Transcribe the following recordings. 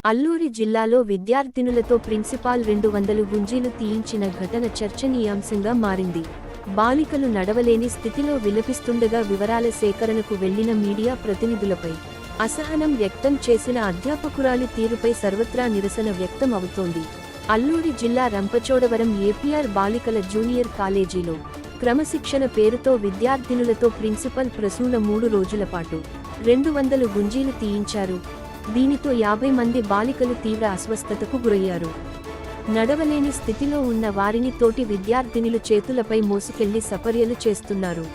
అల్లూరి జిల్లాలో విద్యార్థినులతో ప్రిన్సిపాల్ 200 గుంజీలు తీయించిన ఘటన చర్చనీయాంశంగా మారింది. బాలికలు నడవలేని స్థితిలో విలపిస్తుండగా వివరాల సేకరణకు వెళ్లిన మీడియా ప్రతినిధులపై అసహనం వ్యక్తం చేసిన అధ్యాపకురాలి తీరుపై సర్వత్రా నిరసన వ్యక్తం అవుతోంది. అల్లూరి జిల్లా రంపచోడవరం ఏపీఆర్ బాలికల జూనియర్ కాలేజీలో క్రమశిక్షణ పేరుతో విద్యార్థినులతో ప్రిన్సిపల్ ప్రసూన 3 రోజుల పాటు 200 గుంజీలు తీయించారు. దీనితో 50 మంది బాలికలు తీవ్ర అస్వస్థతకు గురయ్యారు. నడవలేని స్థితిలో ఉన్న వారిని తోటి విద్యార్థినులు చేతులపై మోసుకెళ్లి సపర్యలు చేస్తున్నారు.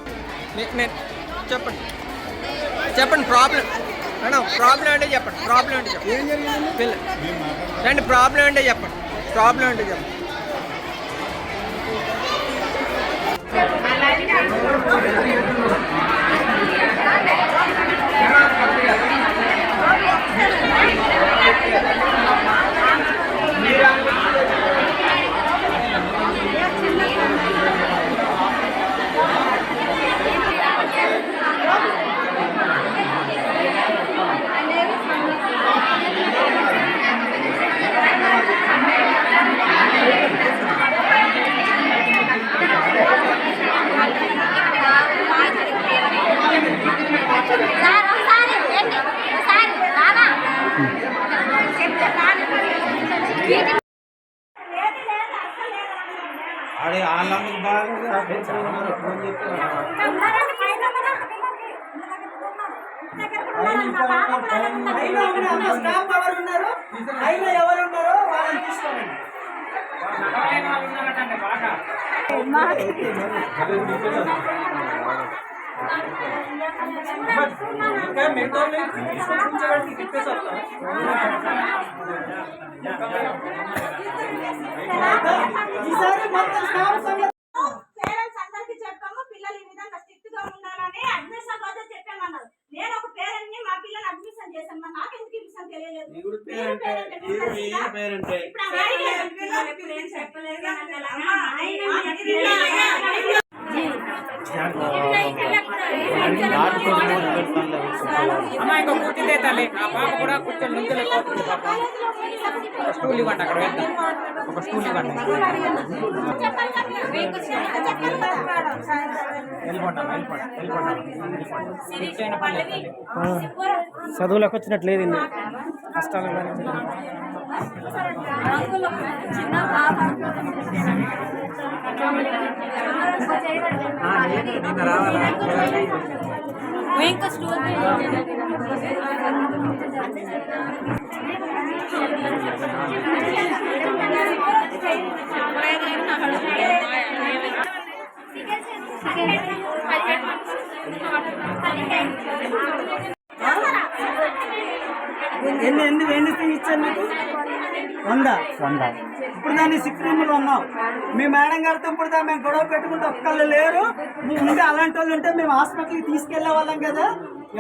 అడే ఆన్లైన్ బాగా ఫోన్ పేరెంట్స్ అందరికి చెప్పాము, పిల్లలు ఈ విధంగా స్ట్రిక్ట్ గా ఉండాలని అడ్మిషన్ రోజు చెప్పామన్నారు. నేను ఒక పేరెంట్ ని, మా పిల్లలు అడ్మిషన్ చేశాను, మరి నాకు ఎందుకు ఈ విషయం తెలియలేదు. అమ్మా ఇంకా కూర్చుంటే తల్లి ఆ పాప కూడా కూర్చొని నుంచలేకపోతుంది. పాప స్టూల్ ఇవ్వండి, అక్కడ వెళ్తాం. ఒక స్టూల్ ఇవ్వండి. చదువులకు వచ్చినట్లేదు కష్టాలు ఎన్ని ఇచ్చాను మీకు? 100. ఇప్పుడు దాన్ని 6 రూములు ఉన్నాం. మీ మేడం గారితో ఇప్పుడు మేము గొడవ పెట్టుకుంటే ఒక్కళ్ళు లేరు. ఉంటే అలాంటి వాళ్ళు ఉంటే మేము హాస్పిటల్కి తీసుకెళ్లే వాళ్ళం కదా.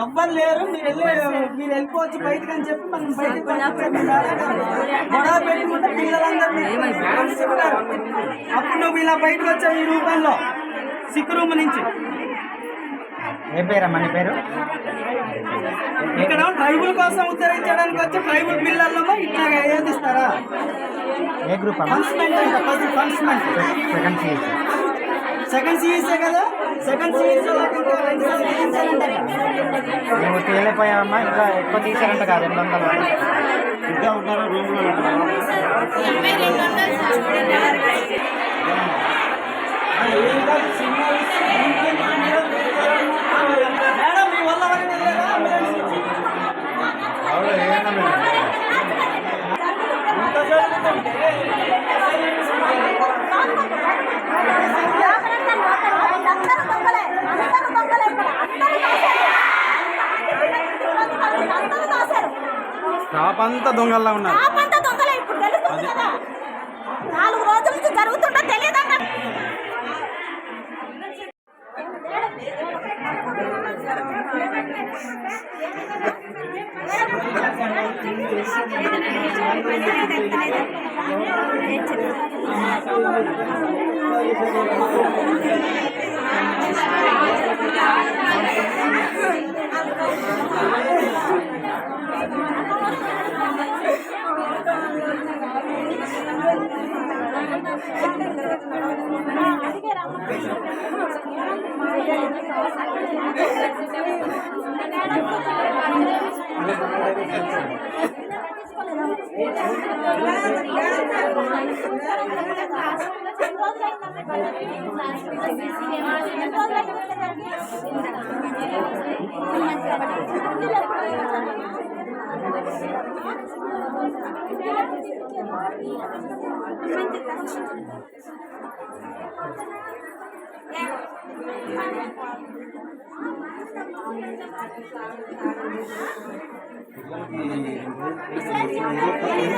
ఎవ్వరు లేరు. మీరు వెళ్ళిపోవచ్చు బయటకు అని చెప్పి మనం బయటకు గొడవ పెట్టుకుంటే పిల్లలందరూ చెప్తారు. అప్పుడు నువ్వు ఇలా బయటకు వచ్చావు ఈ రూపంలో 6 రూమ్ నుంచి. ఏం పేరమ్మా నీ పేరు? ఇక్కడ ట్రైబుల్ కోసం ఉత్తరించడానికి వచ్చి ట్రైబుల్ పిల్లల్లో ఇట్లా ఏదిస్తారా? ఏ గ్రూప్? సెకండ్ సిఈసీ కదా. సెకండ్ సిఈసీ నువ్వు తేలిపోయావమ్మా, ఇంకా ఎక్కువ తీసారంట కాదు. 200 ఇంకా ఉన్నారు రూమ్లో. స్టాప్ అంతా దొంగల్లా ఉన్నారు. 4 రోజుల నుంచి జరుగుతుందో తెలియదన్న. అందుకే ఈ